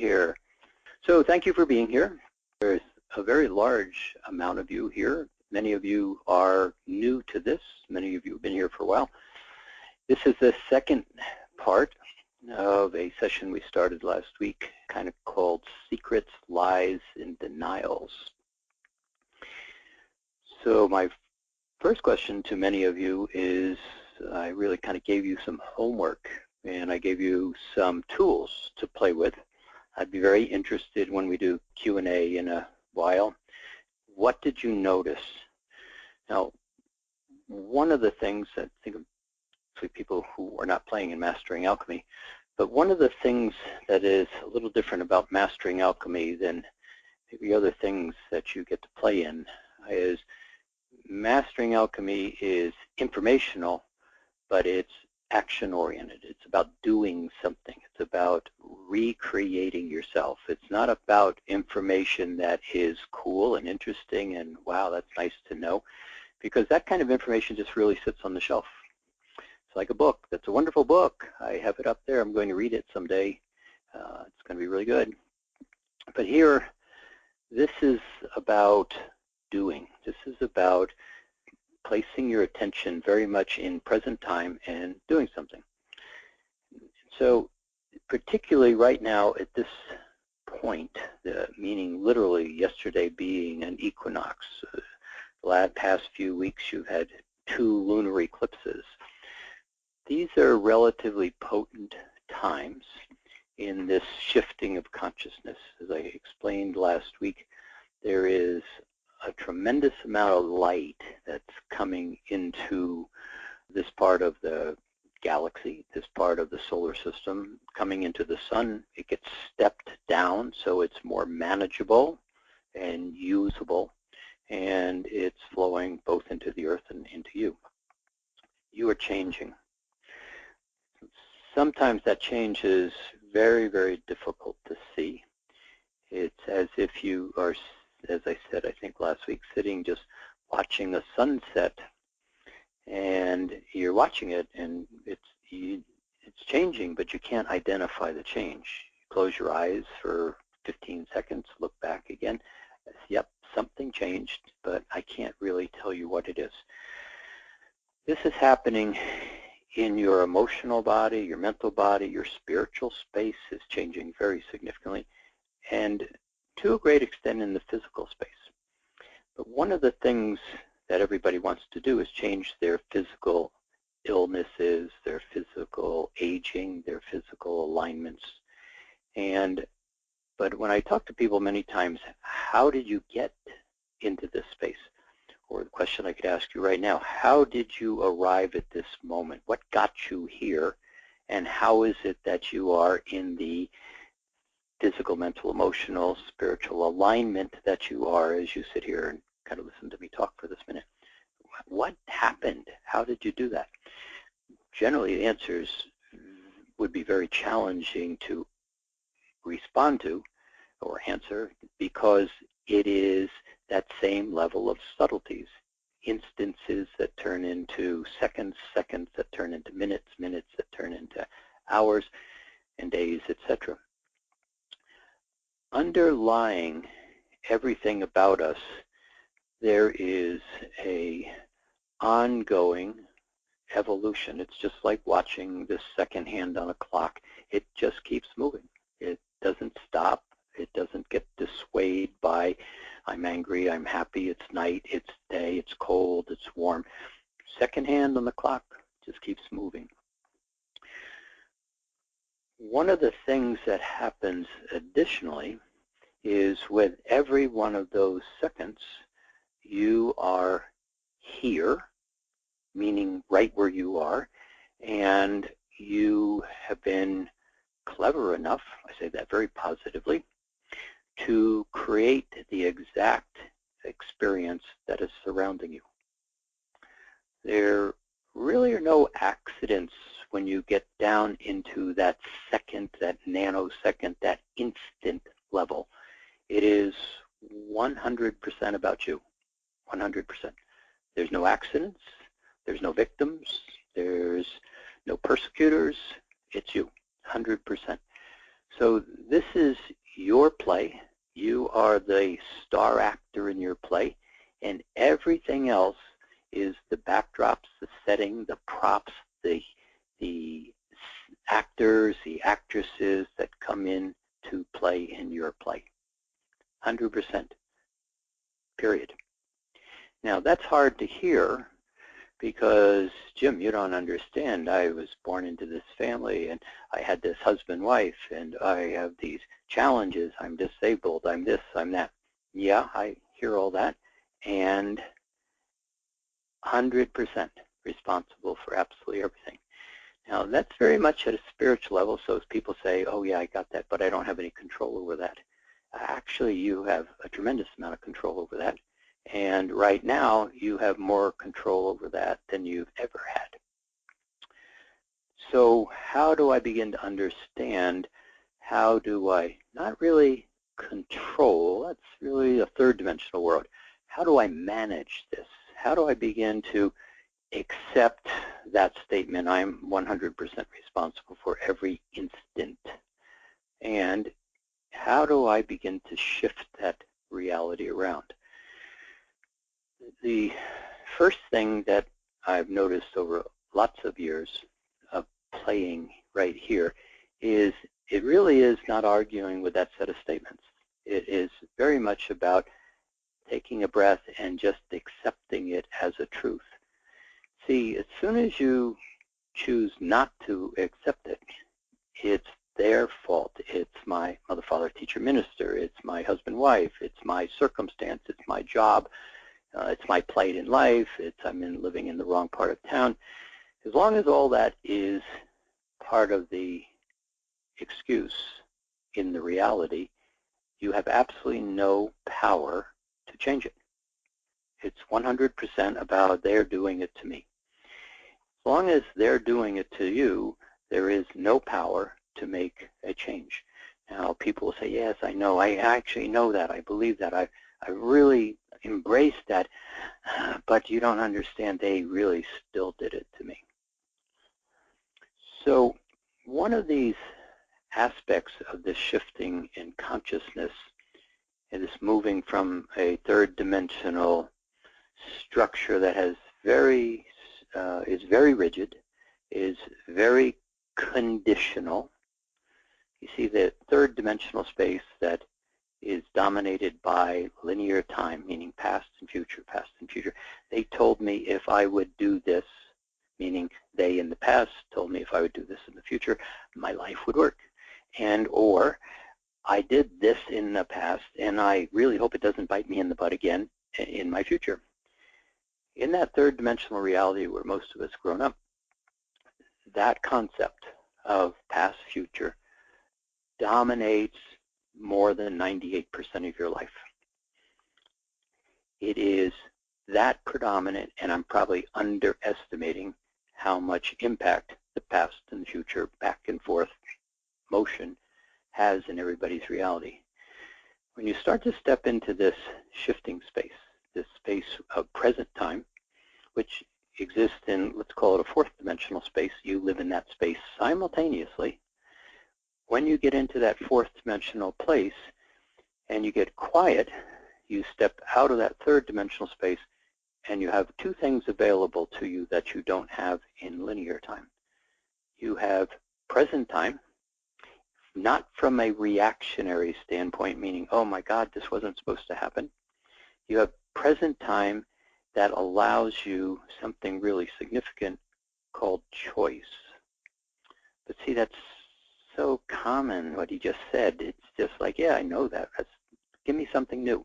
here. So thank you for being here. There's a very large amount of you here. Many of you are new to this. Many of you have been here for a while. This is the second part of a session we started last week, kind of called Secrets, Lies, and Denials. So my first question to many of you is, I really kind of gave you some homework and I gave you some tools to play with. I'd be very interested when we do Q&A in a while. What did you notice? Now, one of the things that I think of people who are not playing in Mastering Alchemy, but one of the things that is a little different about Mastering Alchemy than maybe other things that you get to play in is Mastering Alchemy is informational, but it's action-oriented. It's about doing something. It's about recreating yourself. It's not about information that is cool and interesting and, wow, that's nice to know, because that kind of information just really sits on the shelf. It's like a book. That's a wonderful book. I have it up there. I'm going to read it someday. It's going to be really good. But here, this is about doing. This is about placing your attention very much in present time and doing something. So particularly right now at this point, meaning literally yesterday being an equinox, the past few weeks you've had 2 lunar eclipses. These are relatively potent times in this shifting of consciousness. As I explained last week, there is a tremendous amount of light that's coming into this part of the galaxy, this part of the solar system, coming into the sun. It gets stepped down so it's more manageable and usable, and it's flowing both into the earth and into you. You are changing. Sometimes that change is very, very difficult to see. It's as if you are, as I said, I think last week, sitting just watching the sunset, and you're watching it, and it's changing, but you can't identify the change. You close your eyes for 15 seconds, look back again. Yep, something changed, but I can't really tell you what it is. This is happening in your emotional body, your mental body, your spiritual space is changing very significantly, and to a great extent in the physical space. But one of the things that everybody wants to do is change their physical illnesses, their physical aging, their physical alignments. But when I talk to people many times, how did you get into this space? Or the question I could ask you right now, how did you arrive at this moment? What got you here? And how is it that you are in the physical, mental, emotional, spiritual alignment that you are as you sit here and kind of listen to me talk for this minute? What happened? How did you do that? Generally, the answers would be very challenging to respond to or answer, because it is that same level of subtleties. Instances that turn into seconds, seconds that turn into minutes, minutes that turn into hours and days, etc. Underlying everything about us, there is a ongoing evolution. It's just like watching the second hand on a clock. It just keeps moving. It doesn't stop. It doesn't get dissuaded by, I'm angry, I'm happy, it's night, it's day, it's cold, it's warm. Second hand on the clock just keeps moving. One of the things that happens additionally is with every one of those seconds, you are here, meaning right where you are, and you have been clever enough, I say that very positively, to create the exact experience that is surrounding you. There really are no accidents when you get down into that second, that nanosecond, that instant level. It is 100% about you, 100%. There's no accidents, there's no victims, there's no persecutors, it's you, 100%. So this is your play. You are the star actor in your play, and everything else is the backdrops, the setting, the props, the actors, the actresses that come in to play in your play. 100%, period. Now that's hard to hear because, Jim, you don't understand. I was born into this family, and I had this husband-wife, and I have these challenges. I'm disabled. I'm this, I'm that. Yeah, I hear all that, and 100% responsible for absolutely everything. Now, that's very much at a spiritual level, so as people say, oh, yeah, I got that, but I don't have any control over that. Actually, you have a tremendous amount of control over that. And right now, you have more control over that than you've ever had. So how do I begin to understand? How do I not really control? That's really a third-dimensional world. How do I manage this? How do I begin to accept that statement, I'm 100% responsible for every instant? And how do I begin to shift that reality around? The first thing that I've noticed over lots of years of playing right here is it really is not arguing with that set of statements. It is very much about taking a breath and just accepting it as a truth. See, as soon as you choose not to accept it, it's their fault. It's my mother, father, teacher, minister. It's my husband, wife. It's my circumstance. It's my job. It's my plight in life. I'm living in the wrong part of town. As long as all that is part of the excuse in the reality, you have absolutely no power to change it. It's 100% about they're doing it to me. As long as they're doing it to you, there is no power to make a change. Now, people will say, yes, I know. I actually know that. I believe that. I really embrace that. But you don't understand. They really still did it to me. So one of these aspects of this shifting in consciousness is moving from a third-dimensional structure that has is very rigid, is very conditional. You see the third-dimensional space that is dominated by linear time, meaning past and future, past and future. They told me if I would do this, meaning they in the past told me if I would do this in the future, my life would work. And or I did this in the past, and I really hope it doesn't bite me in the butt again in my future. In that third-dimensional reality where most of us grown up, that concept of past, future dominates more than 98% of your life. It is that predominant, and I'm probably underestimating how much impact the past and the future back and forth motion has in everybody's reality. When you start to step into this shifting space, this space of present time, which exists in, let's call it a fourth dimensional space, you live in that space simultaneously. When you get into that fourth dimensional place and you get quiet, you step out of that third dimensional space and you have two things available to you that you don't have in linear time. You have present time, not from a reactionary standpoint, meaning, oh my God, this wasn't supposed to happen. You have present time that allows you something really significant called choice. But see, that's so common, what he just said. It's just like, yeah, I know that. Give me something new.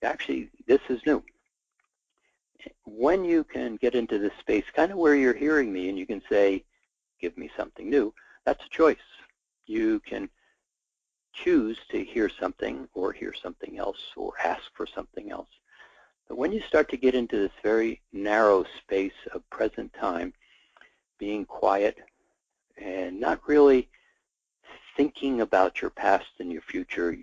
Actually, this is new. When you can get into this space, kind of where you're hearing me, and you can say, give me something new, that's a choice. You can choose to hear something or hear something else or ask for something else. But when you start to get into this very narrow space of present time, being quiet and not really thinking about your past and your future,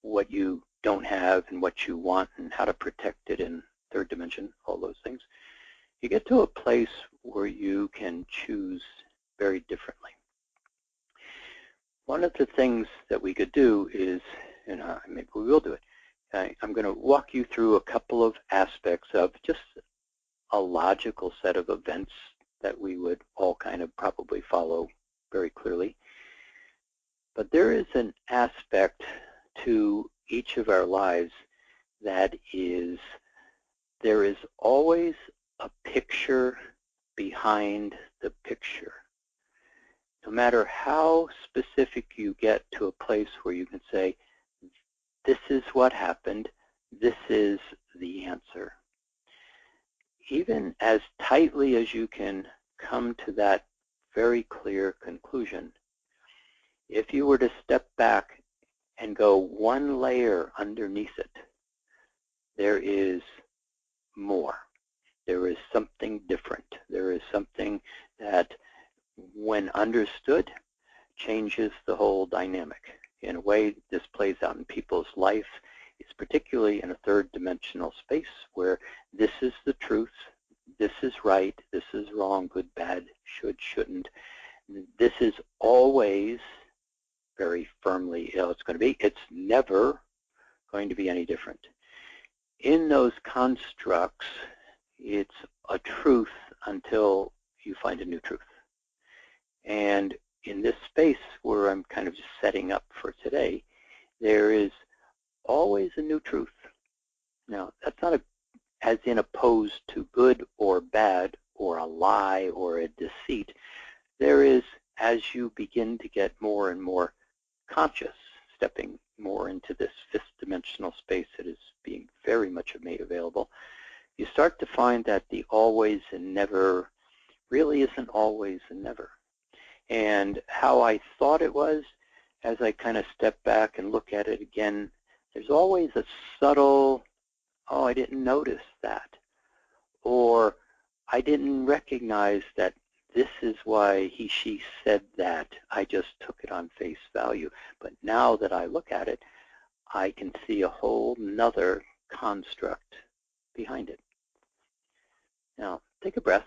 what you don't have and what you want and how to protect it in third dimension, all those things, you get to a place where you can choose very differently. one of the things that we could do is, and maybe we will do it, I'm going to walk you through a couple of aspects of just a logical set of events that we would all kind of probably follow very clearly. But there is an aspect to each of our lives that is, there is always a picture behind the picture. No matter how specific you get to a place where you can say, this is what happened, this is the answer. Even as tightly as you can come to that very clear conclusion, if you were to step back and go one layer underneath it, there is more. There is something different. There is something that, when understood, changes the whole dynamic. In a way, this plays out in people's life. It's particularly in a third-dimensional space where this is the truth, this is right, this is wrong, good, bad, should, shouldn't. This is always very firmly it's going to be. It's never going to be any different. In those constructs, it's a truth until you find a new truth. And in this space where I'm kind of just setting up for today, there is always a new truth. Now, that's not as in opposed to good or bad or a lie or a deceit. There is, as you begin to get more and more conscious, stepping more into this fifth-dimensional space that is being very much made available, you start to find that the always and never really isn't always and never. And how I thought it was, as I kind of step back and look at it again, there's always a subtle, oh, I didn't notice that. Or I didn't recognize that this is why he, she said that. I just took it on face value. But now that I look at it, I can see a whole nother construct behind it. Now, take a breath,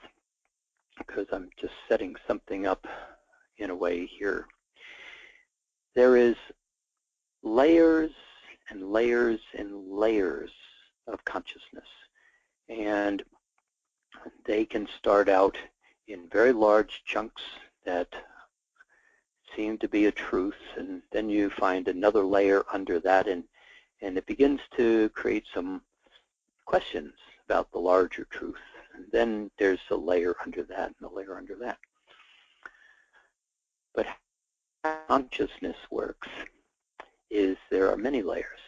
because I'm just setting something up in a way here. There is layers and layers and layers of consciousness. And they can start out in very large chunks that seem to be a truth, and then you find another layer under that, and it begins to create some questions about the larger truth. And then there's a layer under that and a layer under that. But how consciousness works is there are many layers.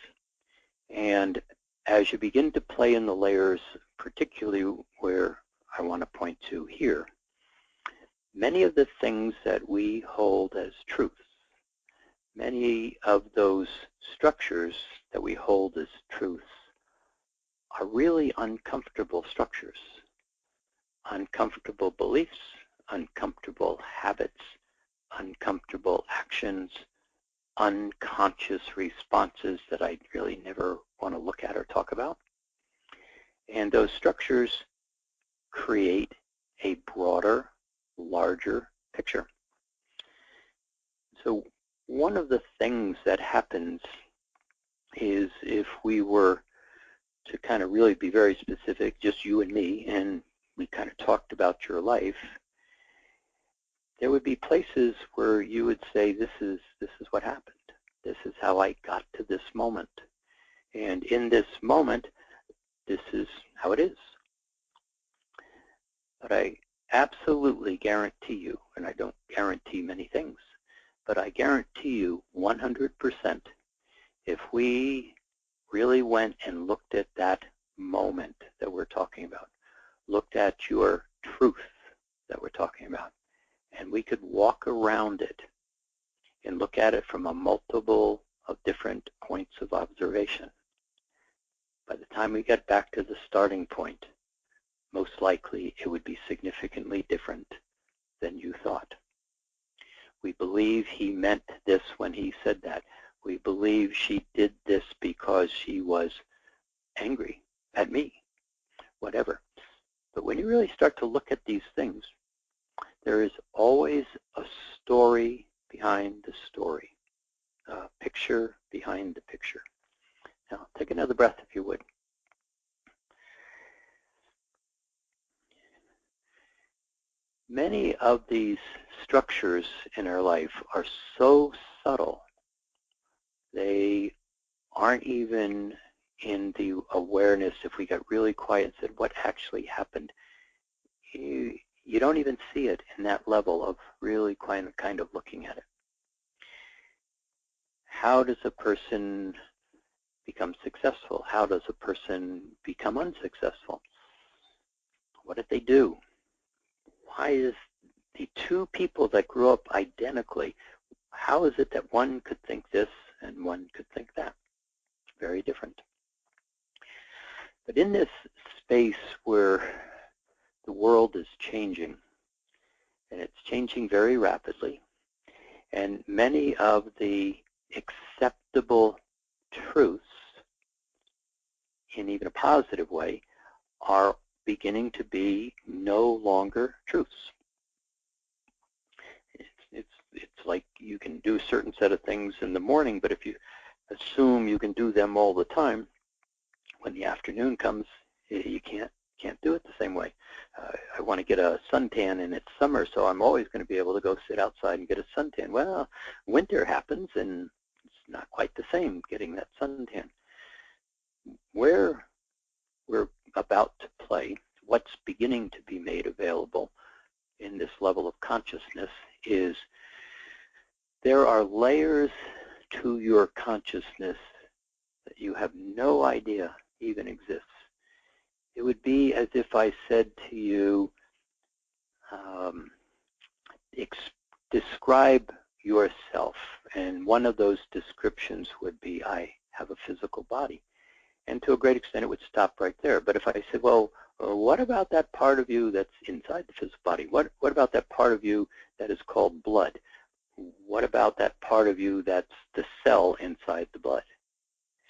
And as you begin to play in the layers, particularly where I want to point to here, many of the things that we hold as truths, many of those structures that we hold as truths are really uncomfortable structures, uncomfortable beliefs, uncomfortable habits, uncomfortable actions, unconscious responses that I really never want to look at or talk about. And those structures create a broader, larger picture. So one of the things that happens is, if we were to kind of really be very specific, just you and me, and we kind of talked about your life, there would be places where you would say, this is what happened. This is how I got to this moment. And in this moment, this is how it is. But I absolutely guarantee you, and I don't guarantee many things, but I guarantee you 100%, if we really went and looked at that moment that we're talking about, looked at your truth that we're talking about, and we could walk around it and look at it from a multiple of different points of observation, by the time we get back to the starting point, most likely it would be significantly different than you thought. We believe he meant this when he said that. We believe she did this because she was angry at me, whatever. But when you really start to look at these things, there is always a story behind the story, a picture behind the picture. Now, take another breath if you would. Many of these structures in our life are so subtle, they aren't even in the awareness. If we got really quiet and said, what actually happened? You don't even see it in that level of really kind of looking at it. How does a person become successful? How does a person become unsuccessful? What did they do? Why is the two people that grew up identically, how is it that one could think this and one could think that? Very different. But in this space where the world is changing, and it's changing very rapidly, and many of the acceptable truths, in even a positive way, are beginning to be no longer truths. It's like you can do a certain set of things in the morning, but if you assume you can do them all the time, when the afternoon comes, you can't do it the same way. I want to get a suntan and it's summer, so I'm always going to be able to go sit outside and get a suntan. Well, winter happens and it's not quite the same getting that suntan. Where we're about to play, what's beginning to be made available in this level of consciousness is there are layers to your consciousness that you have no idea even exists. It would be as if I said to you, describe yourself, and one of those descriptions would be, I have a physical body. And to a great extent, it would stop right there. But if I said, well, what about that part of you that's inside the physical body? What about that part of you that is called blood? What about that part of you that's the cell inside the blood?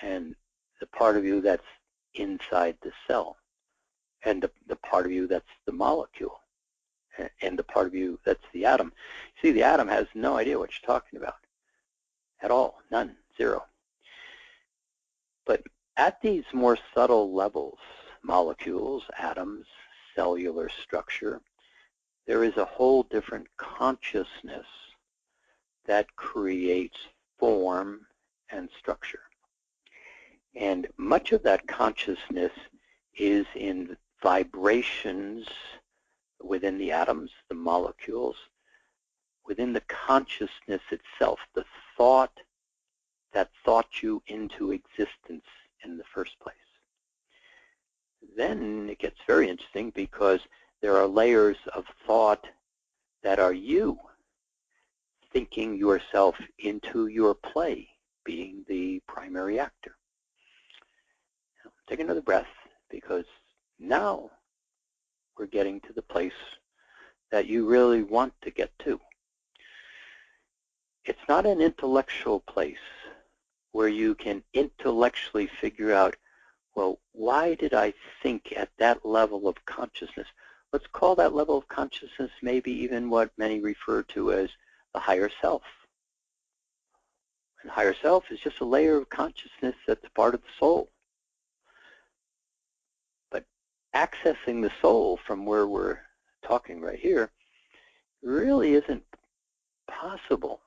And the part of you that's inside the cell? And the part of you that's the molecule? And the part of you that's the atom? See, the atom has no idea what you're talking about at all. None. Zero. But at these more subtle levels, molecules, atoms, cellular structure, there is a whole different consciousness that creates form and structure. And much of that consciousness is in vibrations within the atoms, the molecules, within the consciousness itself, the thought that thought you into existence in the first place. Then it gets very interesting because there are layers of thought that are you thinking yourself into your play, being the primary actor. Now, take another breath, because now we're getting to the place that you really want to get to. It's not an intellectual place where you can intellectually figure out, well, why did I think at that level of consciousness? Let's call that level of consciousness maybe even what many refer to as the higher self. And higher self is just a layer of consciousness that's part of the soul. But accessing the soul from where we're talking right here really isn't possible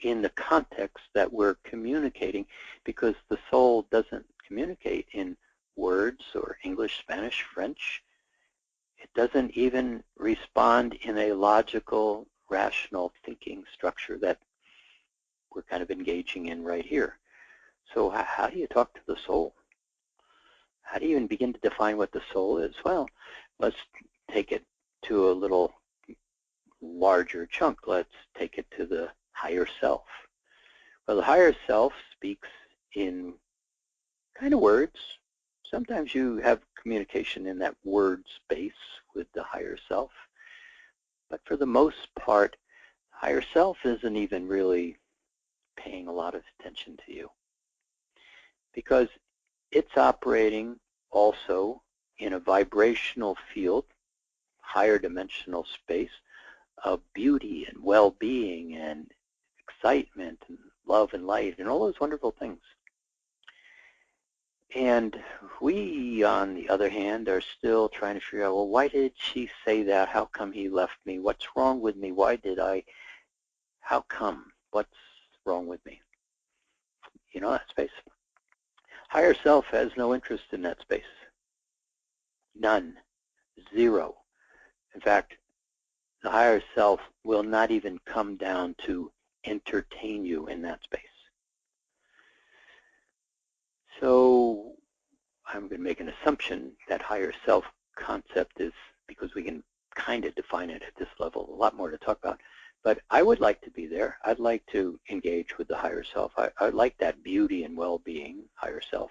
in the context that we're communicating, because the soul doesn't communicate in words or English, Spanish, French. It doesn't even respond in a logical, rational thinking structure that we're kind of engaging in right here. So how do you talk to the soul? How do you even begin to define what the soul is? Well, let's take it to a little larger chunk. Let's take it to the higher self. Well, the higher self speaks in kind of words. Sometimes you have communication in that word space with the higher self. But for the most part, the higher self isn't even really paying a lot of attention to you, because it's operating also in a vibrational field, higher dimensional space, of beauty and well-being and excitement and love and light and all those wonderful things. And we, on the other hand, are still trying to figure out, well, why did she say that? How come he left me? What's wrong with me? Why did I? How come? What's wrong with me? You know that space. Higher self has no interest in that space. None. Zero. In fact, the higher self will not even come down to entertain you in that space. So I'm going to make an assumption that higher self concept is, because we can kind of define it at this level, a lot more to talk about. But I would like to be there. I'd like to engage with the higher self. I like that beauty and well-being, higher self.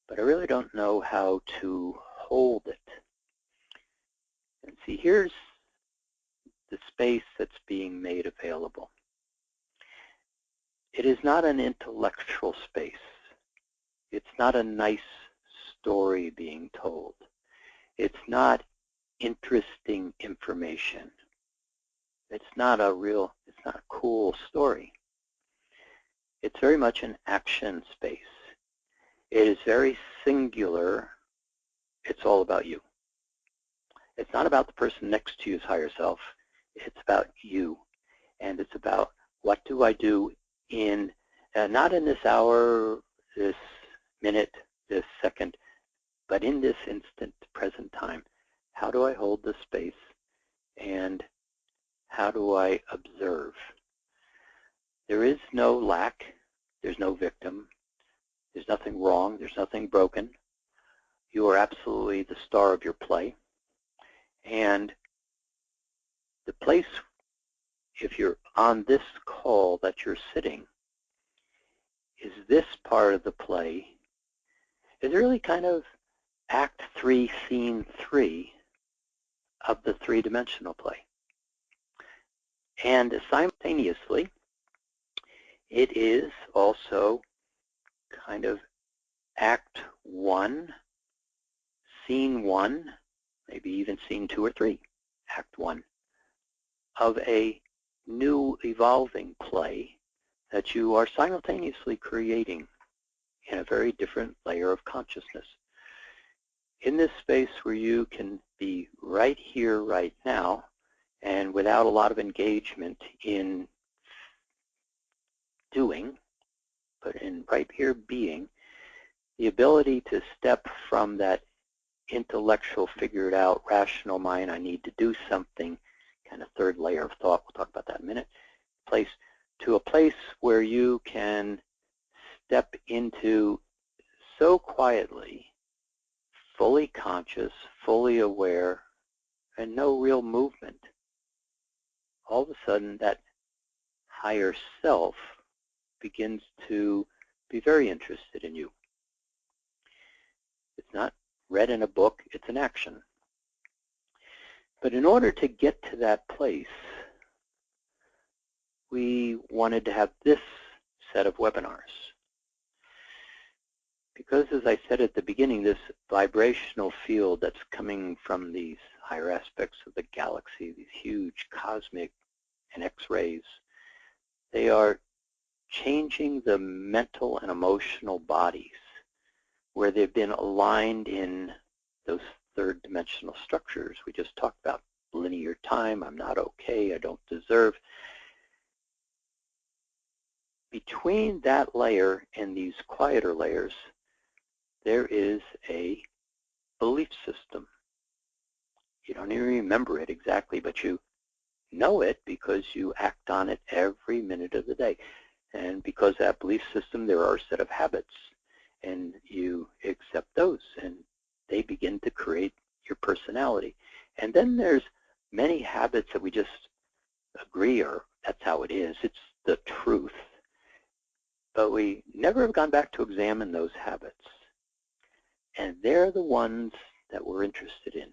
But I really don't know how to hold it. And see, here's the space that's being made available. It is not an intellectual space. It's not a nice story being told. It's not interesting information. It's not a cool story. It's very much an action space. It is very singular. It's all about you. It's not about the person next to you's higher self. It's about you. And it's about, what do I do in, not in this hour, this minute, this second, but in this instant, present time. How do I hold the space, and how do I observe? There is no lack. There's no victim. There's nothing wrong. There's nothing broken. You are absolutely the star of your play. And the place, if you're on this call that you're sitting, is this part of the play is really kind of Act 3, Scene 3 of the three-dimensional play. And simultaneously, it is also kind of Act 1, Scene 1, maybe even Scene 2 or 3, Act 1, of a new evolving play that you are simultaneously creating in a very different layer of consciousness. In this space where you can be right here, right now, and without a lot of engagement in doing, but in right here being, the ability to step from that intellectual, figured out, rational mind, I need to do something, kind of third layer of thought, we'll talk about that in a minute, place to a place where you can step into so quietly, fully conscious, fully aware, and no real movement. All of a sudden, that higher self begins to be very interested in you. It's not read in a book, it's an action. But in order to get to that place, we wanted to have this set of webinars. Because, as I said at the beginning, this vibrational field that's coming from these higher aspects of the galaxy, these huge cosmic and X-rays, they are changing the mental and emotional bodies where they've been aligned in those third-dimensional structures we just talked about. Linear time, I'm not okay, I don't deserve. Between that layer and these quieter layers, there is a belief system. You don't even remember it exactly, but you know it because you act on it every minute of the day. And because of that belief system, there are a set of habits, and you accept those, and they begin to create your personality. And then there's many habits that we just agree, or that's how it is. It's the truth. But we never have gone back to examine those habits. And they're the ones that we're interested in.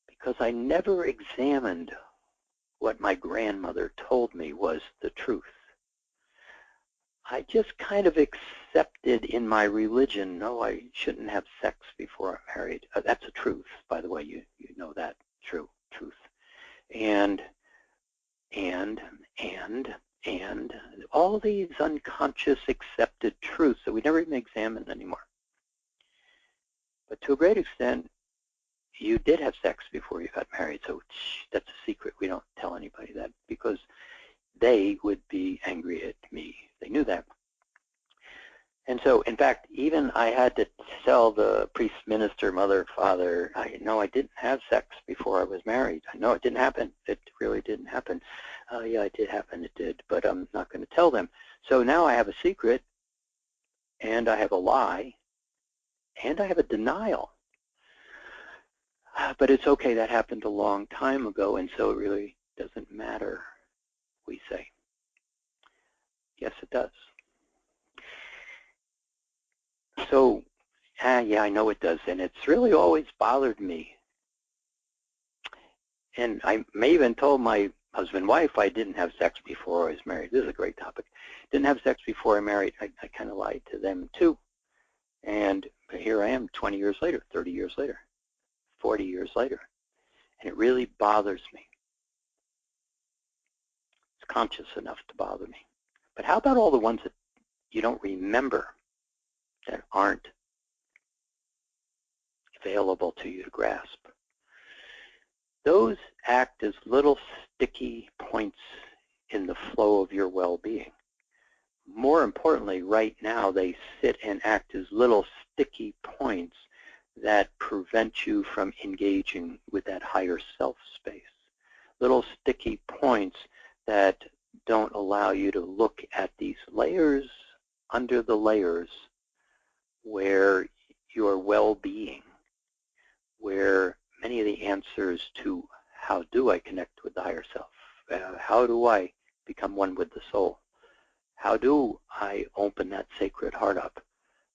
Because I never examined what my grandmother told me was the truth. I just kind of accepted in my religion, no, I shouldn't have sex before I'm married. That's a truth, by the way, you know that truth. And all these unconscious accepted truths that we never even examine anymore. But to a great extent, you did have sex before you got married, so that's a secret. We don't tell anybody that because they would be angry at me. They knew that. And so, in fact, even I had to tell the priest, minister, mother, father, I didn't have sex before I was married. I know it didn't happen. It really didn't happen. Yeah, it did happen. It did. But I'm not going to tell them. So now I have a secret, and I have a lie, and I have a denial. But it's okay. That happened a long time ago, and so it really doesn't matter, we say. Yes, it does. So, yeah, I know it does, and it's really always bothered me. And I may even told my husband and wife I didn't have sex before I was married. This is a great topic. Didn't have sex before I married. I kind of lied to them, too. And here I am 20 years later, 30 years later, 40 years later, and it really bothers me. It's conscious enough to bother me. But how about all the ones that you don't remember, that aren't available to you to grasp? Those act as little sticky points in the flow of your well-being. More importantly, right now, they sit and act as little sticky points that prevent you from engaging with that higher self space. Little sticky points that don't allow you to look at these layers under the layers where your well-being, where many of the answers to how do I connect with the higher self, how do I become one with the soul, how do I open that sacred heart up,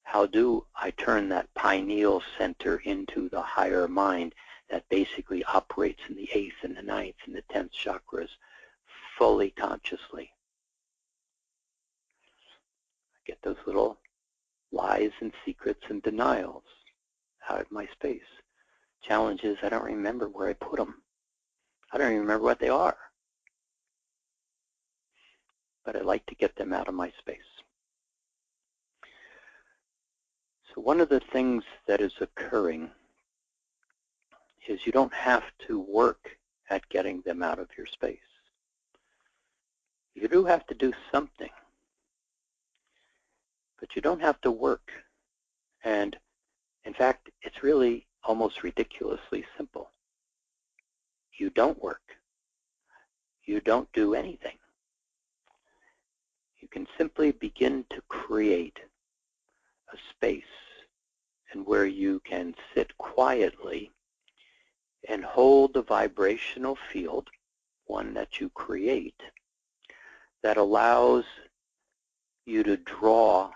how do I turn that pineal center into the higher mind that basically operates in the 8th and the 9th and the 10th chakras fully consciously. I get those little lies and secrets and denials out of my space. Challenge is I don't remember where I put them. I don't even remember what they are. But I like to get them out of my space. So one of the things that is occurring is you don't have to work at getting them out of your space. You do have to do something, but you don't have to work. And in fact, it's really almost ridiculously simple. You don't work. You don't do anything. You can simply begin to create a space and where you can sit quietly and hold the vibrational field, one that you create, that allows you to draw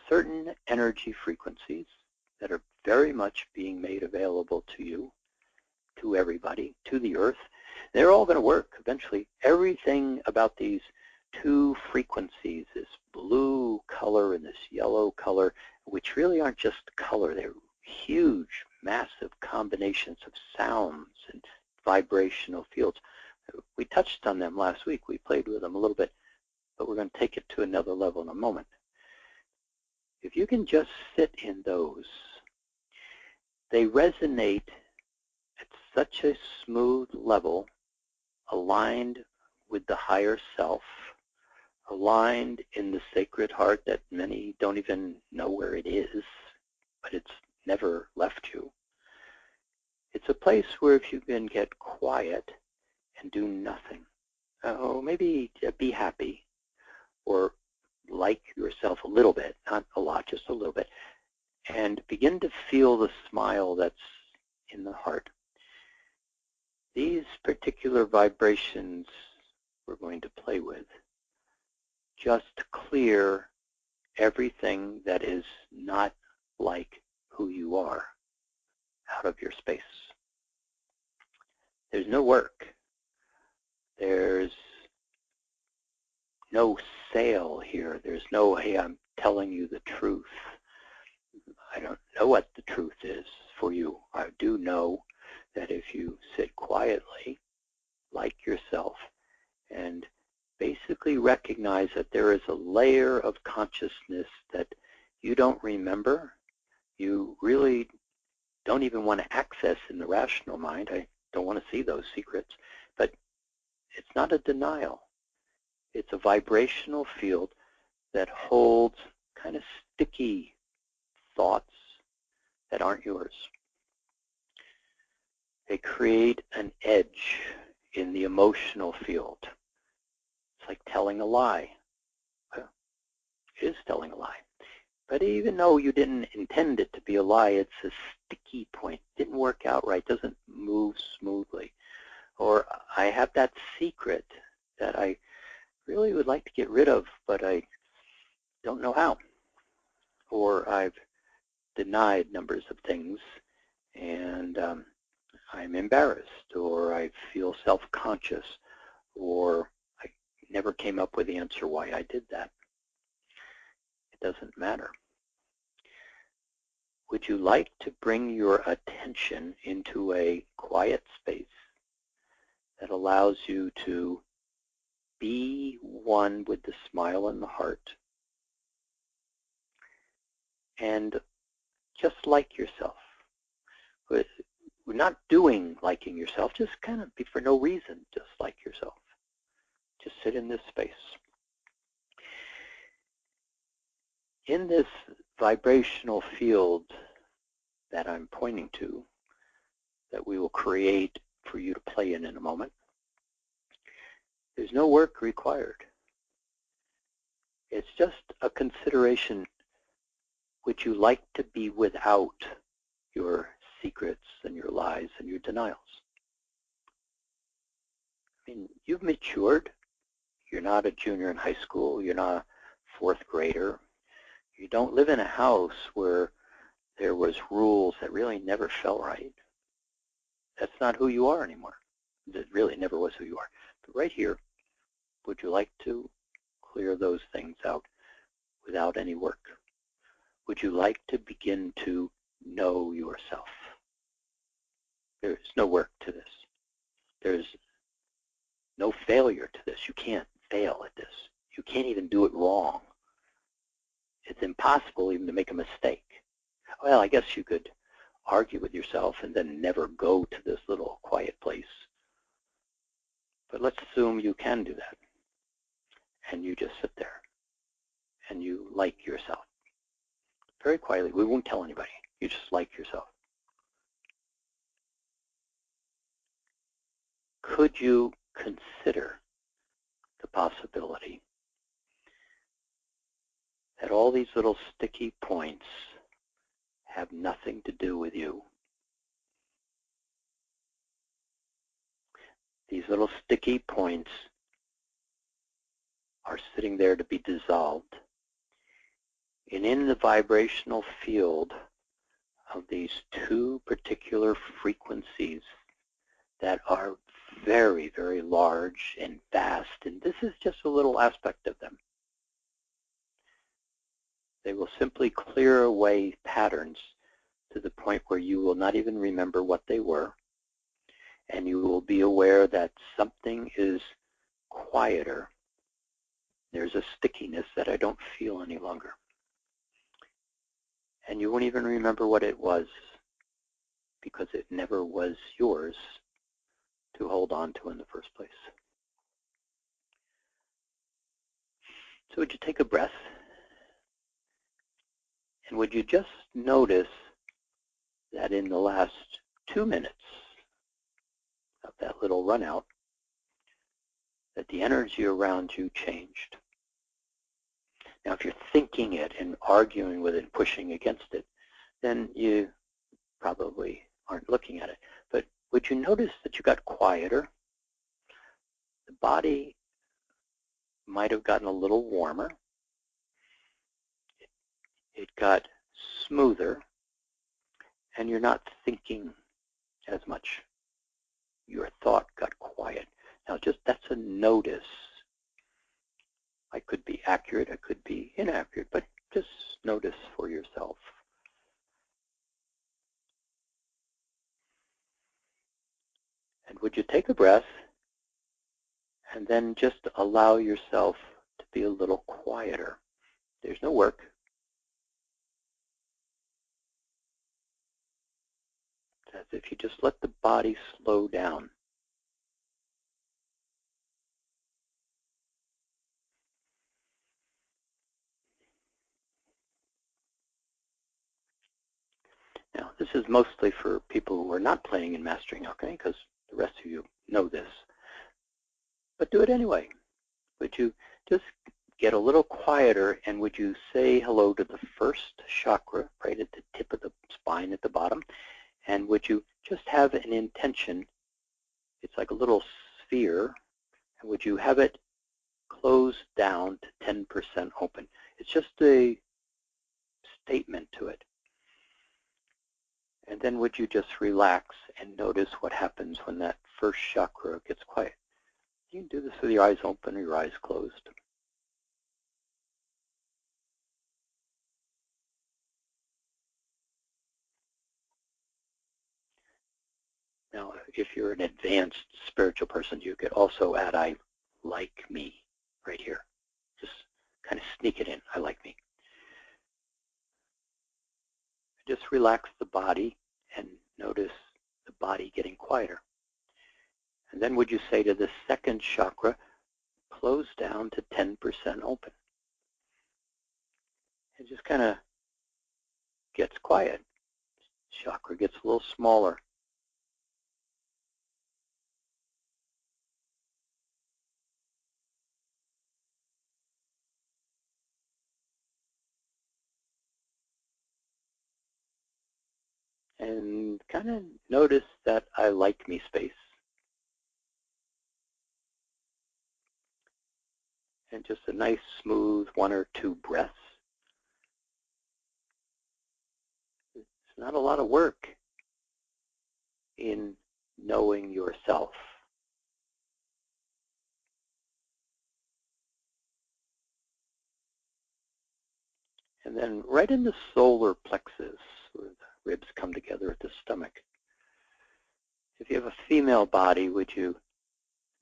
certain energy frequencies that are very much being made available to you, to everybody, to the earth. They're all going to work eventually. Everything about these two frequencies, this blue color and this yellow color, which really aren't just color, they're huge, massive combinations of sounds and vibrational fields. We touched on them last week. We played with them a little bit, but we're going to take it to another level in a moment. If you can just sit in those, they resonate at such a smooth level, aligned with the higher self, aligned in the sacred heart that many don't even know where it is, but it's never left you. It's a place where if you can get quiet and do nothing, maybe be happy or like yourself a little bit, not a lot, just a little bit, and begin to feel the smile that's in the heart. These particular vibrations we're going to play with just clear everything that is not like who you are out of your space. There's no work. There's no sale here. There's no, hey, I'm telling you the truth. I don't know what the truth is for you. I do know that if you sit quietly, like yourself, and basically recognize that there is a layer of consciousness that you don't remember, you really don't even want to access in the rational mind. I don't want to see those secrets. But it's not a denial. It's a vibrational field that holds kind of sticky thoughts that aren't yours. They create an edge in the emotional field. It's like telling a lie. Well, it is telling a lie. But even though you didn't intend it to be a lie, it's a sticky point. Didn't work out right, doesn't move smoothly. Or I have that secret that I really would like to get rid of, but I don't know how. Or I've denied numbers of things, and I'm embarrassed, or I feel self-conscious, or I never came up with the answer why I did that. It doesn't matter. Would you like to bring your attention into a quiet space that allows you to be one with the smile in the heart and just like yourself? We're not doing liking yourself, just kind of be for no reason, just like yourself. Just sit in this space. In this vibrational field that I'm pointing to, that we will create for you to play in a moment, there's no work required. It's just a consideration. Would you like to be without your secrets and your lies and your denials? I mean, you've matured. You're not a junior in high school. You're not a fourth grader. You don't live in a house where there was rules that really never felt right. That's not who you are anymore. It really never was who you are. But right here, would you like to clear those things out without any work? Would you like to begin to know yourself? There's no work to this. There's no failure to this. You can't fail at this. You can't even do it wrong. It's impossible even to make a mistake. Well, I guess you could argue with yourself and then never go to this little quiet place. But let's assume you can do that. And you just sit there and you like yourself. Very quietly. We won't tell anybody. You just like yourself. Could you consider the possibility that all these little sticky points have nothing to do with you? These little sticky points are sitting there to be dissolved. And in the vibrational field of these two particular frequencies that are very, very large and vast, and this is just a little aspect of them, they will simply clear away patterns to the point where you will not even remember what they were, and you will be aware that something is quieter. There's a stickiness that I don't feel any longer. And you won't even remember what it was because it never was yours to hold on to in the first place. So would you take a breath? And would you just notice that in the last 2 minutes of that little run out, that the energy around you changed? Now, if you're thinking it and arguing with it and pushing against it, then you probably aren't looking at it. But would you notice that you got quieter? The body might have gotten a little warmer. It got smoother, and you're not thinking as much. Your thought got quiet. Now, just that's a notice. I could be accurate, I could be inaccurate, but just notice for yourself. And would you take a breath and then just allow yourself to be a little quieter? There's no work. It's as if you just let the body slow down. Now, this is mostly for people who are not playing in Mastering Alchemy, because the rest of you know this. But do it anyway. Would you just get a little quieter, and would you say hello to the first chakra right at the tip of the spine at the bottom? And would you just have an intention? It's like a little sphere. And would you have it close down to 10% open? It's just a statement to it. And then would you just relax and notice what happens when that first chakra gets quiet? You can do this with your eyes open or your eyes closed. Now, if you're an advanced spiritual person, you could also add I like me right here. Just kind of sneak it in, I like me. Just relax the body and notice the body getting quieter. And then would you say to the second chakra, close down to 10% open? It just kind of gets quiet. Chakra gets a little smaller. And kind of notice that I like me space. And just a nice, smooth 1 or 2 breaths. It's not a lot of work in knowing yourself. And then right in the solar plexus, where the ribs come together at the stomach. If you have a female body, would you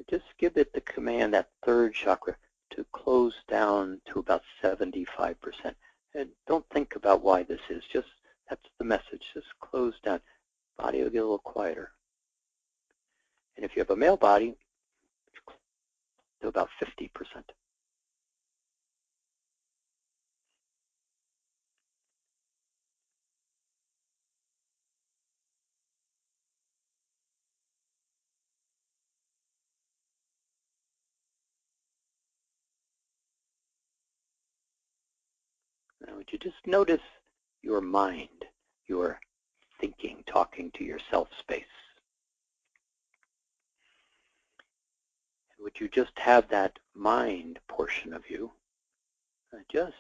just give it the command, that third chakra, to close down to about 75%. And don't think about why this is. Just that's the message. Just close down. Body will get a little quieter. And if you have a male body, to about 50%. Now, would you just notice your mind, your thinking, talking to yourself space? And would you just have that mind portion of you just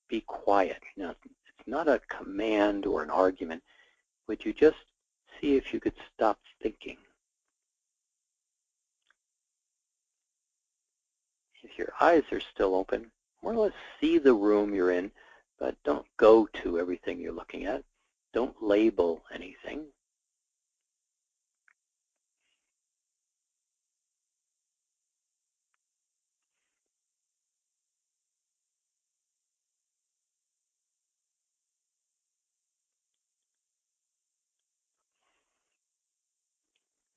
be quiet? Now, it's not a command or an argument. Would you just see if you could stop thinking? If your eyes are still open, more or less see the room you're in, but don't go to everything you're looking at. Don't label anything.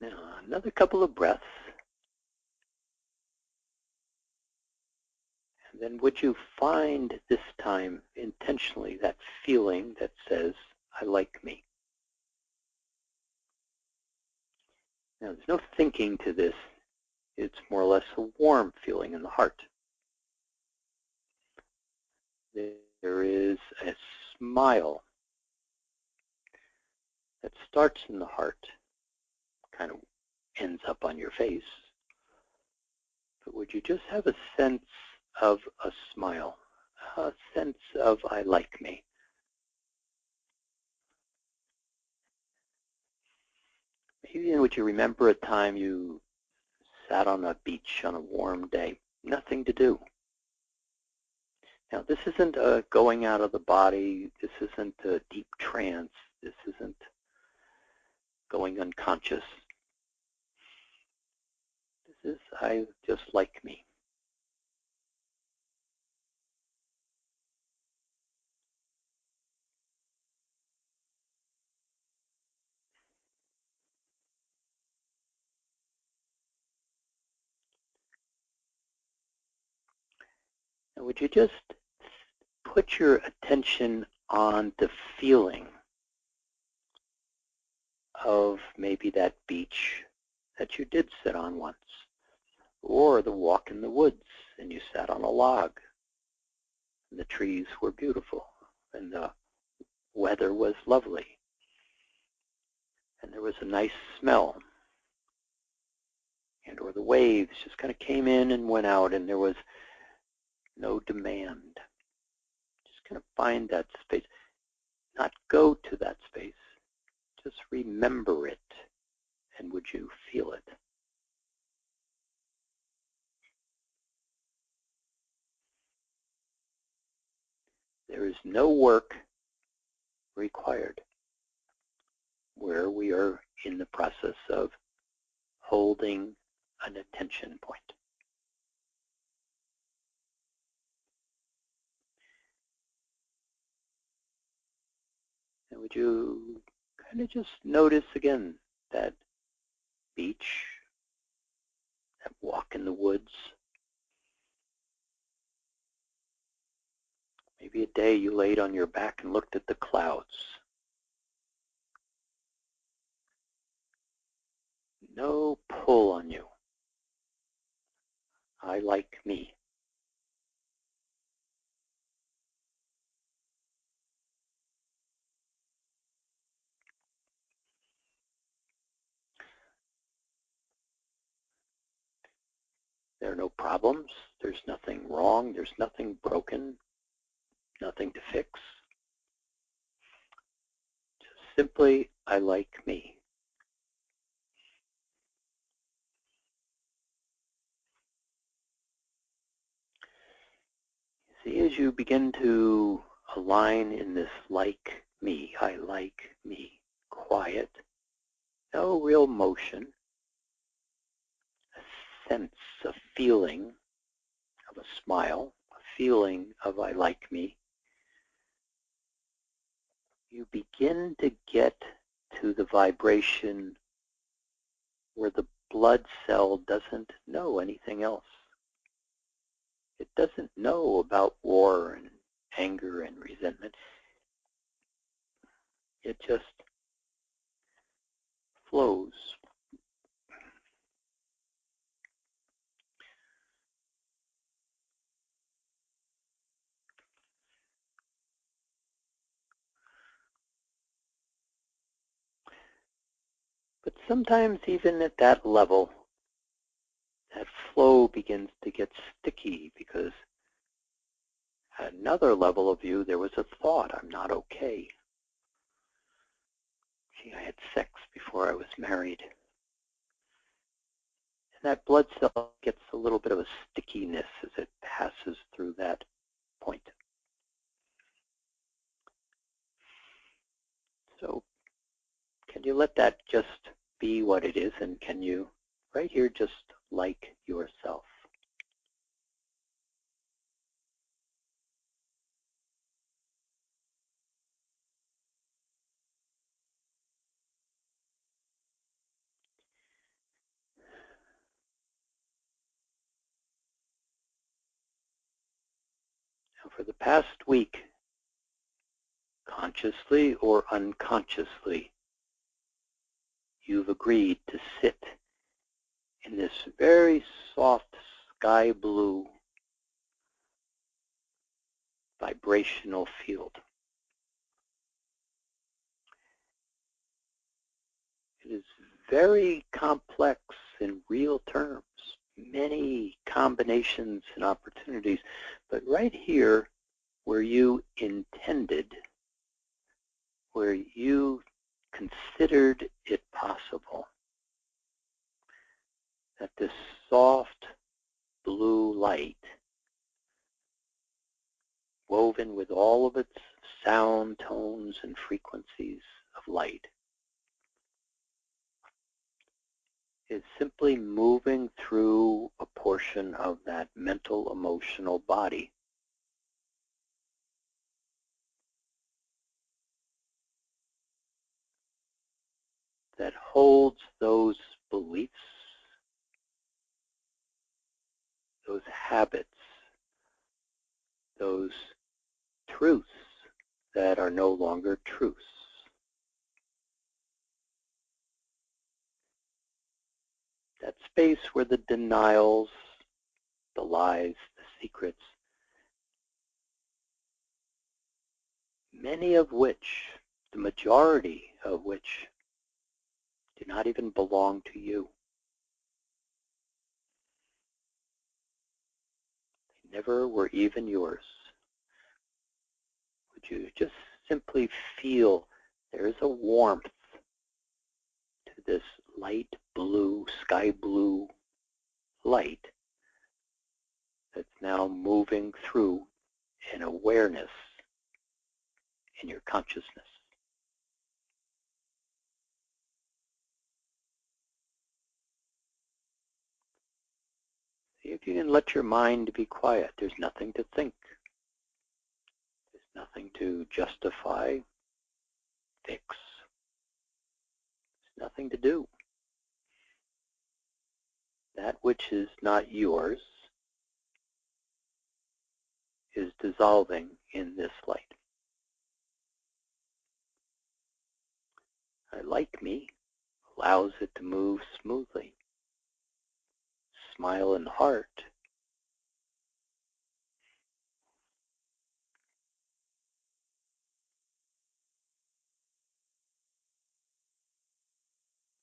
Now, another couple of breaths. And then would you find this time intentionally that feeling that says, I like me? Now, there's no thinking to this. It's more or less a warm feeling in the heart. There is a smile that starts in the heart, kind of ends up on your face. But would you just have a sense of a smile, a sense of I like me? Maybe would you remember a time you sat on a beach on a warm day, nothing to do? Now, this isn't a going out of the body. This isn't a deep trance. This isn't going unconscious. This is I just like me. And would you just put your attention on the feeling of maybe that beach that you did sit on once, or the walk in the woods and you sat on a log and the trees were beautiful and the weather was lovely and there was a nice smell, and or the waves just kind of came in and went out and there was no demand. Just kind of find that space, not go to that space, just remember it, and would you feel it? There is no work required where we are in the process of holding an attention point. And would you kind of just notice again that beach, that walk in the woods? Maybe a day you laid on your back and looked at the clouds. No pull on you. I like me. There are no problems. There's nothing wrong. There's nothing broken. Nothing to fix. Just simply, I like me. See, as you begin to align in this like me, I like me, quiet, no real motion, a sense, a feeling of a smile, a feeling of I like me, you begin to get to the vibration where the blood cell doesn't know anything else. It doesn't know about war and anger and resentment. It just flows. But sometimes even at that level, that flow begins to get sticky because at another level of you, there was a thought, I'm not okay. Gee, I had sex before I was married. And that blood cell gets a little bit of a stickiness as it passes through that point. So can you let that just be what it is, and can you, right here, just like yourself? Now for the past week, consciously or unconsciously, you've agreed to sit in this very soft sky blue vibrational field. It is very complex in real terms, many combinations and opportunities, but right here where you intended, where you considered it possible, that this soft blue light, woven with all of its sound, tones, and frequencies of light, is simply moving through a portion of that mental, emotional body that holds those beliefs, those habits, those truths that are no longer truths. That space where the denials, the lies, the secrets, many of which, the majority of which, do not even belong to you. They never were even yours. Would you just simply feel there is a warmth to this light blue, sky blue light that's now moving through an awareness in your consciousness. See if you can let your mind be quiet. There's nothing to think. There's nothing to justify, fix. There's nothing to do. That which is not yours is dissolving in this light. Like me allows it to move smoothly. Smile and heart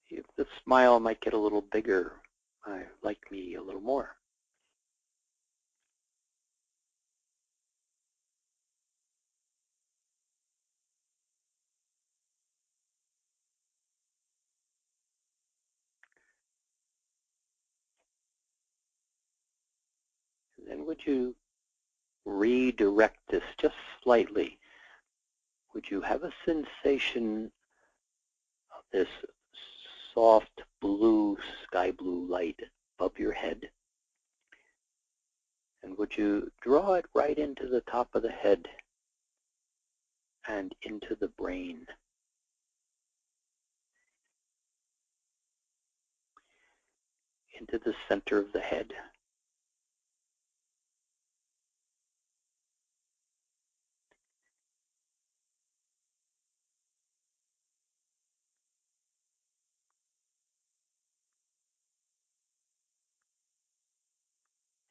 if the smile might get a little bigger, like me a little more. And then would you redirect this just slightly? Would you have a sensation of this soft blue, sky blue light above your head? And would you draw it right into the top of the head and into the brain? Into the center of the head.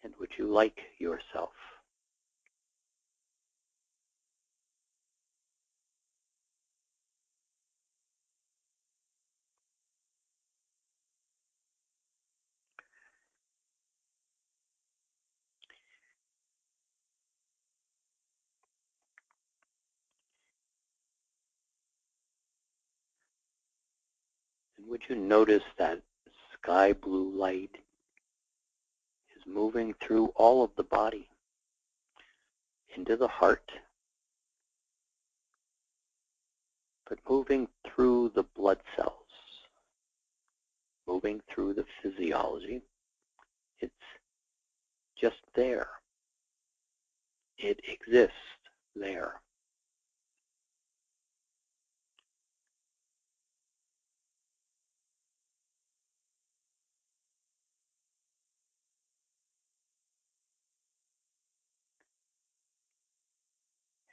And would you like yourself? And would you notice that sky blue light is moving through all of the body, into the heart, but moving through the blood cells, moving through the physiology. It's just there. It exists there.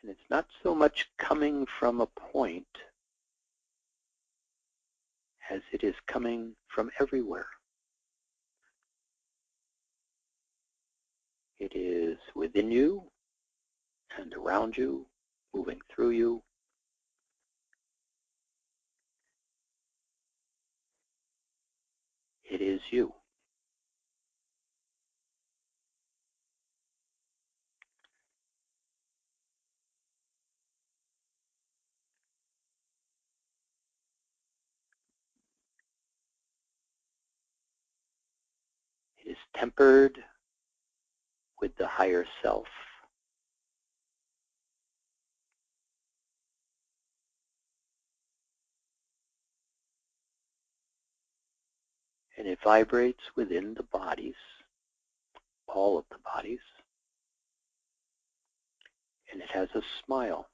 And it's not so much coming from a point as it is coming from everywhere. It is within you and around you, moving through you. It is you. It is tempered with the higher self. And if vibrates within the bodies, all of the bodies, and it has a smile.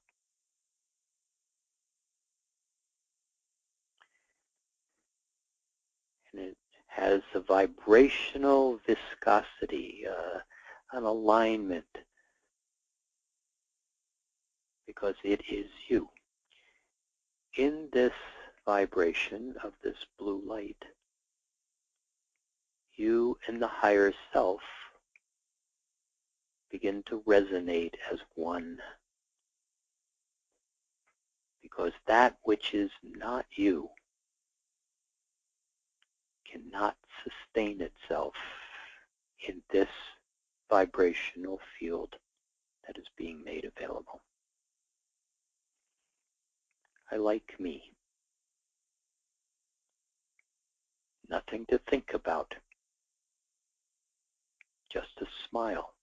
And it has a vibrational viscosity, an alignment, because it is you. In this vibration of this blue light, you and the higher self begin to resonate as one, because that which is not you cannot sustain itself in this vibrational field that is being made available. I like me. Nothing to think about, just a smile.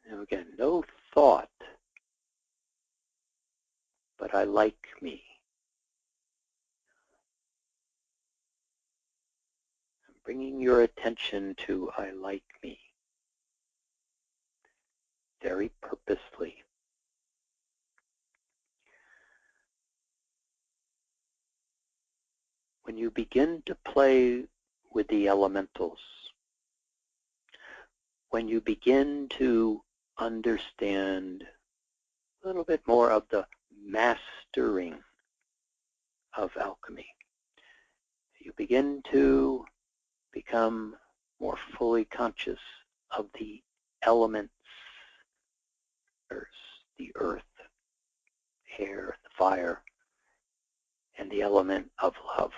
Now again, no thought, but I like me. I'm bringing your attention to I like me, very purposely. When you begin to play with the elementals, when you begin to understand a little bit more of the mastering of alchemy, you begin to become more fully conscious of the elements, the earth, air, the fire, and the element of love.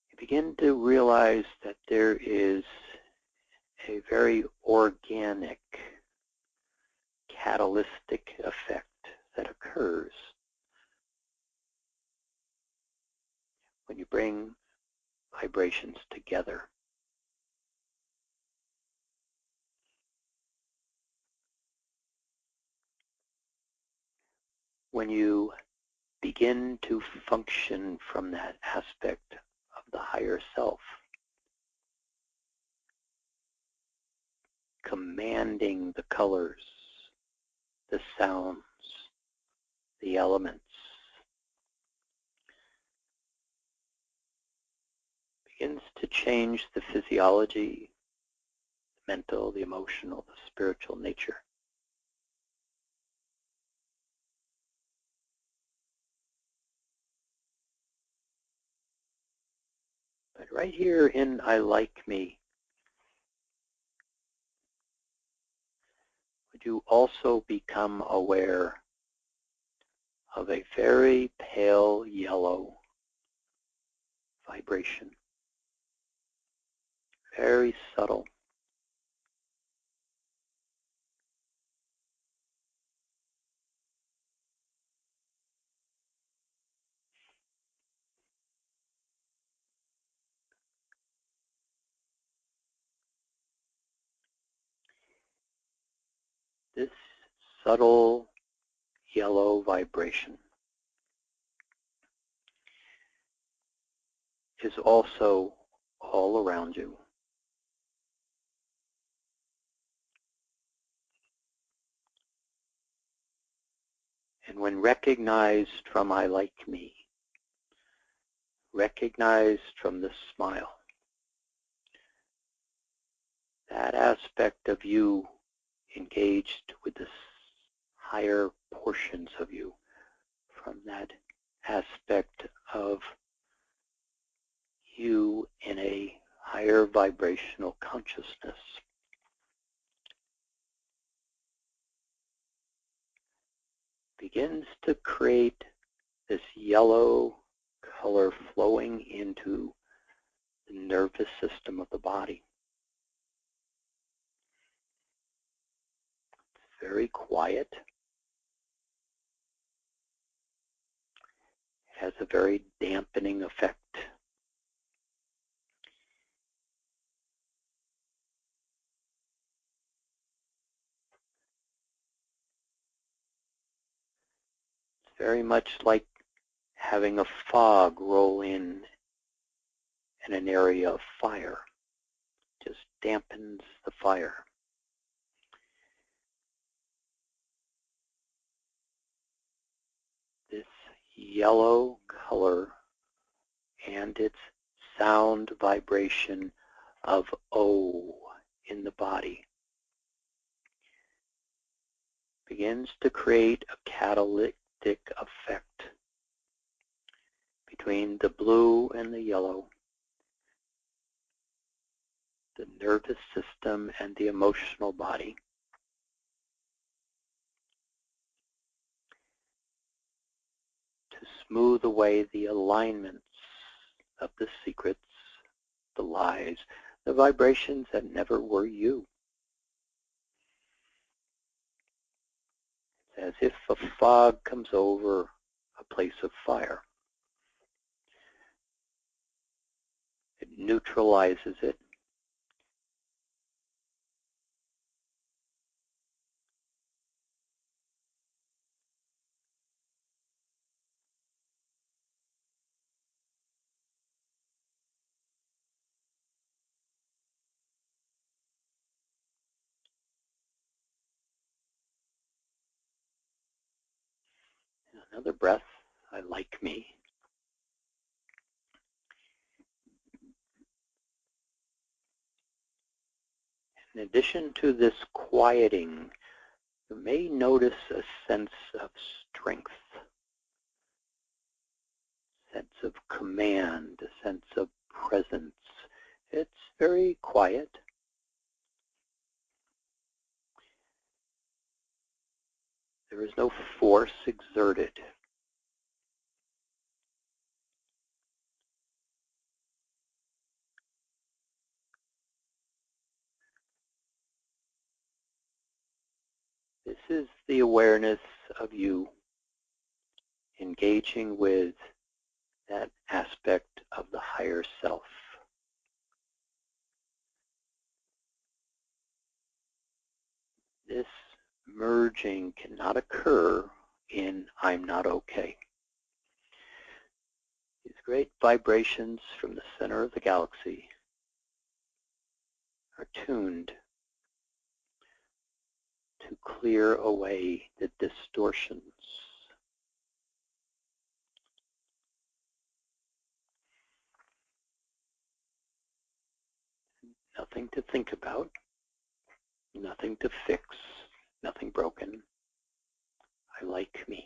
You begin to realize that there is a very organic, catalytic effect that occurs when you bring vibrations together. When you begin to function from that aspect of the higher self, commanding the colors, the sounds, the elements, begins to change the physiology, the mental, the emotional, the spiritual nature. But right here in I like me, would you also become aware of a very pale yellow vibration, very subtle. This subtle yellow vibration is also all around you. And when recognized from I like me, recognized from the smile, that aspect of you engaged with the higher portions of you, from that aspect of you in a higher vibrational consciousness, begins to create this yellow color flowing into the nervous system of the body. very quiet. It has a very dampening effect. It's very much like having a fog roll in an area of fire. Just dampens the fire. This yellow color and its sound vibration of O in the body begins to create a catalytic effect between the blue and the yellow, the nervous system and the emotional body. To smooth away the alignments of the secrets, the lies, the vibrations that never were you. It's as if a fog comes over a place of fire. It neutralizes it. Another breath, I like me. In addition to this quieting, you may notice a sense of strength, a sense of command, a sense of presence. It's very quiet. There is no force exerted. This is the awareness of you engaging with that aspect of the higher self. This merging cannot occur in I'm not okay. These great vibrations from the center of the galaxy are tuned to clear away the distortions. Nothing to think about, nothing to fix, nothing broken. I like me.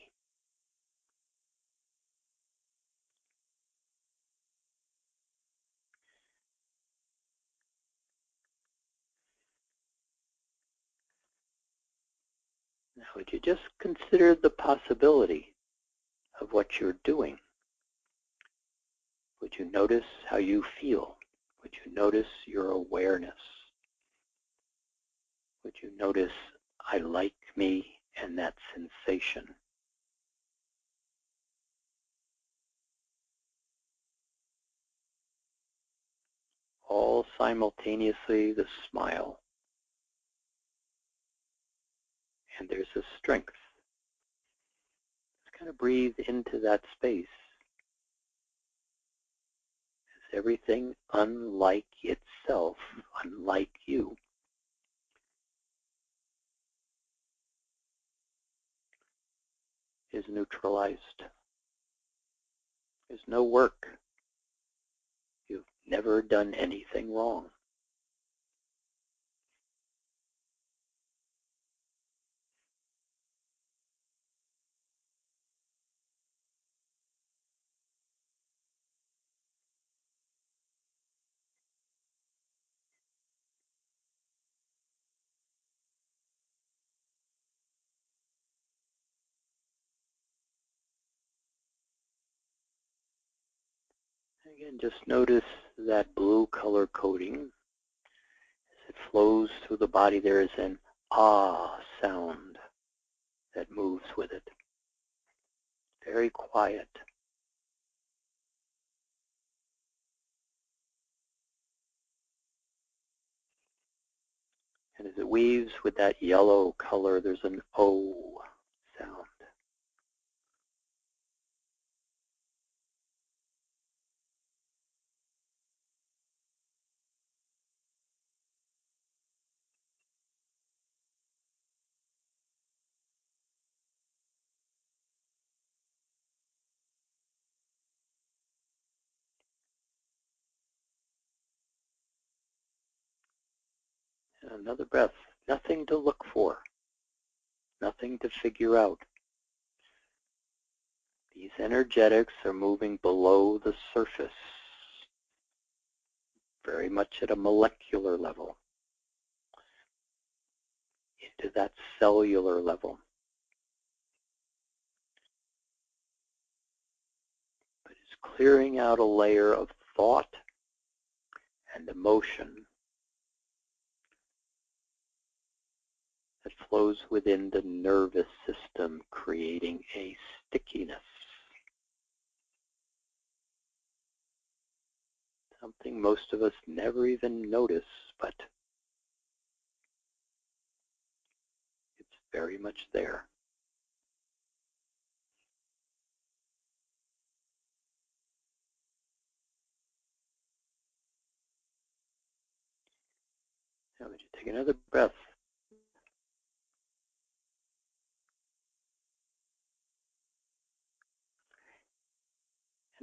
Now, would you just consider the possibility of what you're doing? Would you notice how you feel? Would you notice your awareness? Would you notice I like me and that sensation? All simultaneously the smile. And there's a strength. Just kind of breathe into that space. As everything unlike itself, unlike you, is neutralized. There's no work. You've never done anything wrong. Again, just notice that blue color coding. As it flows through the body, there is an ah sound. that moves with it. Very quiet. And as it weaves with that yellow color, there's an O sound. And another breath. Nothing to look for. Nothing to figure out. These energetics are moving below the surface, very much at a molecular level, into that cellular level. But it's clearing out a layer of thought and emotion that flows within the nervous system, creating a stickiness. Something most of us never even notice, but it's very much there. Now would you take another breath?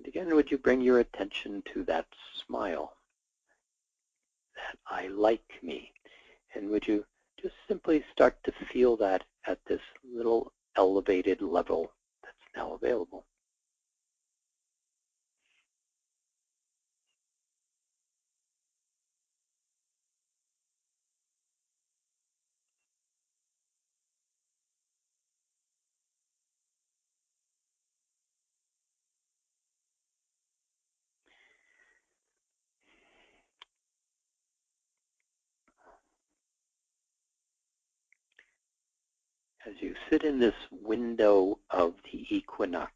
And again, would you bring your attention to that smile, that I like me? And would you just simply start to feel that at this little elevated level that's now available? As you sit in this window of the equinox,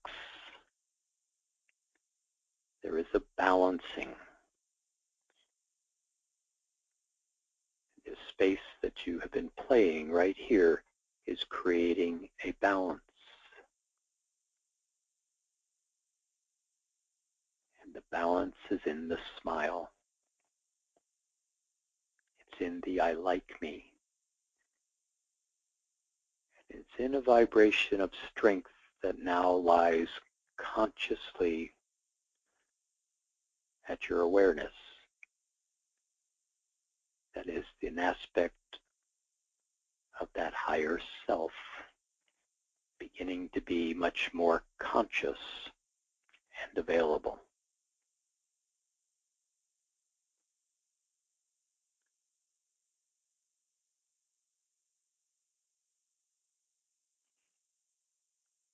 there is a balancing. This space that you have been playing right here is creating a balance. And the balance is in the smile. It's in the I like me. It's in a vibration of strength that now lies consciously at your awareness. That is an aspect of that higher self beginning to be much more conscious and available.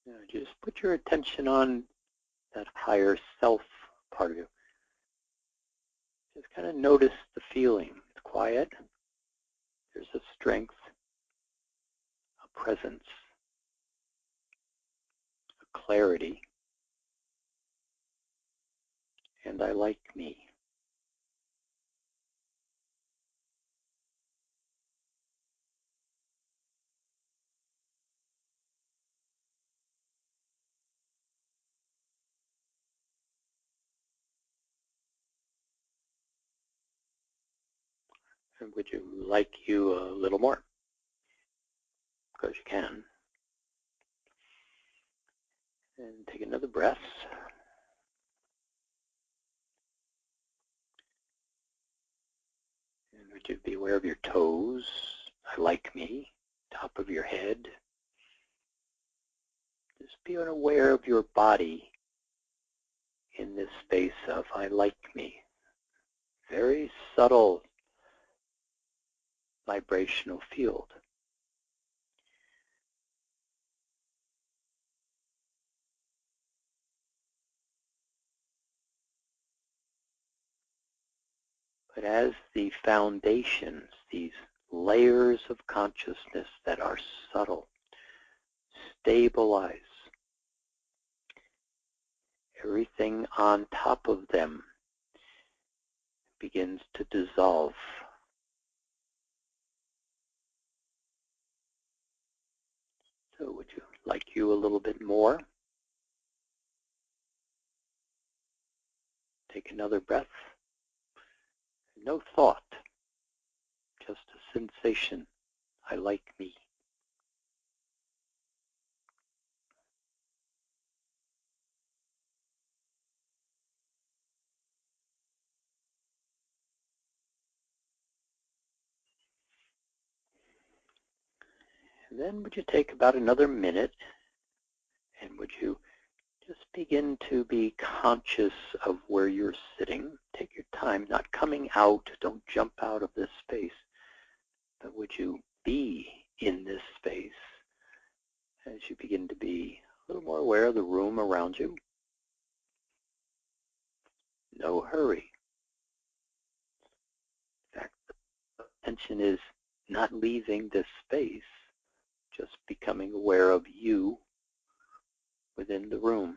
Now just put your attention on that higher self part of you. Just kind of notice the feeling. It's quiet. There's a strength, a presence, a clarity, and I like me. And would you like you a little more? Because you can. And take another breath. And would you be aware of your toes? I like me. Top of your head. Just be aware of your body in this space of I like me. Very subtle vibrational field. But as the foundations, these layers of consciousness that are subtle, stabilize. Everything on top of them begins to dissolve. So would you like you a little bit more? Take another breath. No thought, just a sensation. I like me. And then would you take about another minute, and would you just begin to be conscious of where you're sitting. Take your time, not coming out. Don't jump out of this space. But would you be in this space as you begin to be a little more aware of the room around you? No hurry. In fact, the attention is not leaving this space, just becoming aware of you within the room.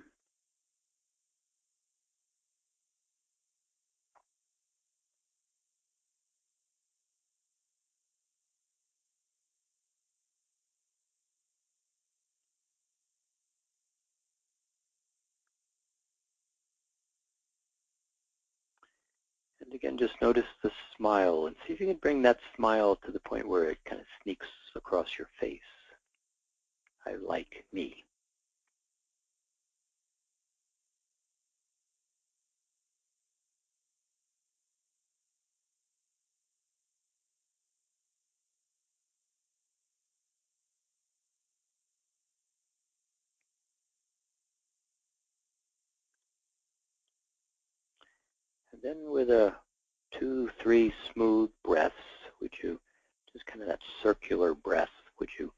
And again, just notice the smile and see if you can bring that smile to the point where it kind of sneaks across your face. I like me. And then with a 2, 3 smooth breaths, would you, just kind of that circular breath, would you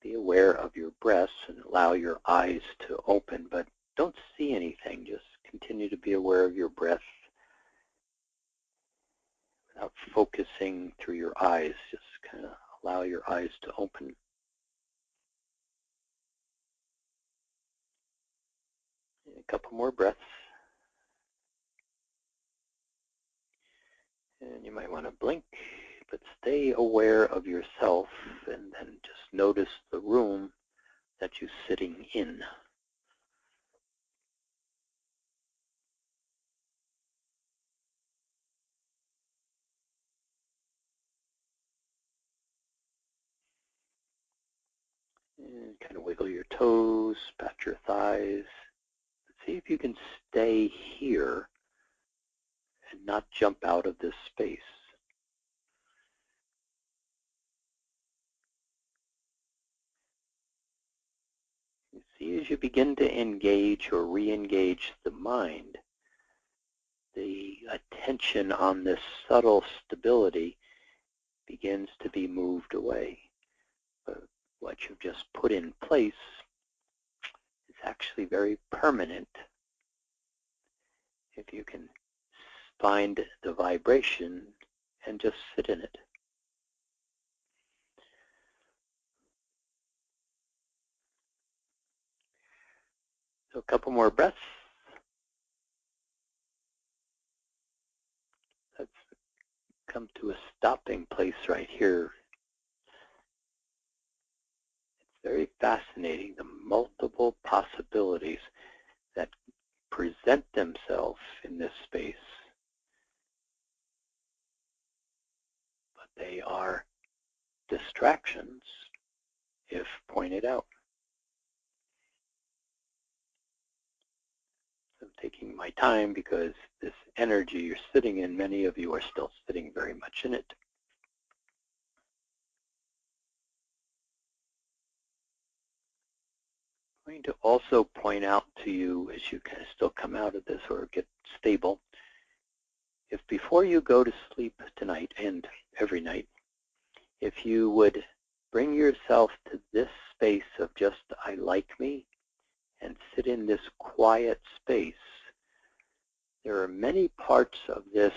be aware of your breaths and allow your eyes to open, but don't see anything. Just continue to be aware of your breath without focusing through your eyes. Just kind of allow your eyes to open. And a couple more breaths. And you might want to blink, but stay aware of yourself and then just notice the room that you're sitting in. And kind of wiggle your toes, pat your thighs. See if you can stay here and not jump out of this space. You see, as you begin to engage or re-engage the mind, the attention on this subtle stability begins to be moved away. But what you've just put in place is actually very permanent if you can find the vibration and just sit in it. So a couple more breaths. Let's come to a stopping place right here. It's very fascinating, the multiple possibilities that present themselves in this space. But they are distractions if pointed out. I'm taking my time because this energy you're sitting in, many of you are still sitting very much in it. I'm going to also point out to you as you kind of still come out of this or get stable, if before you go to sleep tonight and every night, if you would bring yourself to this space of just I like me and sit in this quiet space, there are many parts of this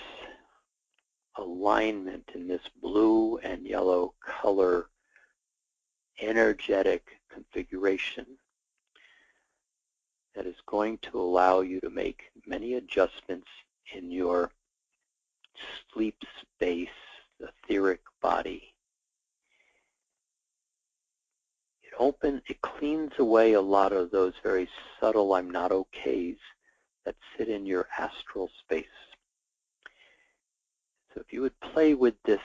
alignment in this blue and yellow color energetic configuration that is going to allow you to make many adjustments in your sleep space, etheric body. It cleans away a lot of those very subtle I'm not okays that sit in your astral space. So if you would play with this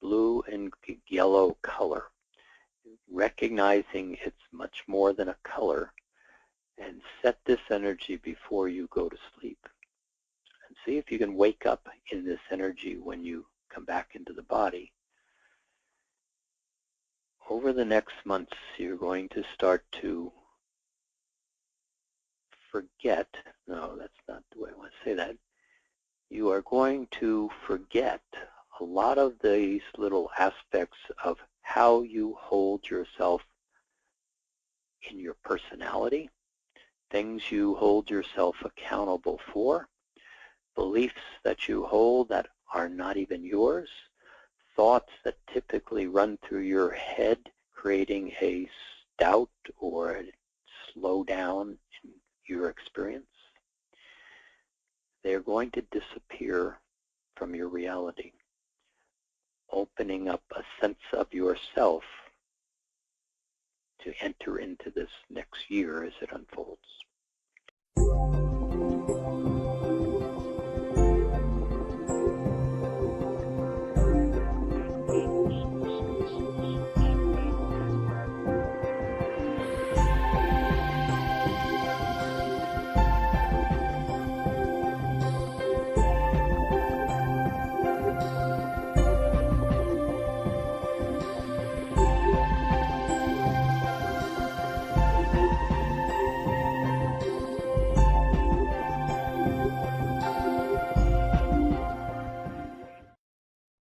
blue and yellow color, recognizing it's much more than a color, and set this energy before you go to sleep. And see if you can wake up in this energy when you come back into the body. Over the next months, you're going to start to forget. No, that's not the way I want to say that. You are going to forget a lot of these little aspects of how you hold yourself in your personality, things you hold yourself accountable for, beliefs that you hold that are not even yours, thoughts that typically run through your head, creating a doubt or a slowdown in your experience. They're going to disappear from your reality, opening up a sense of yourself to enter into this next year as it unfolds.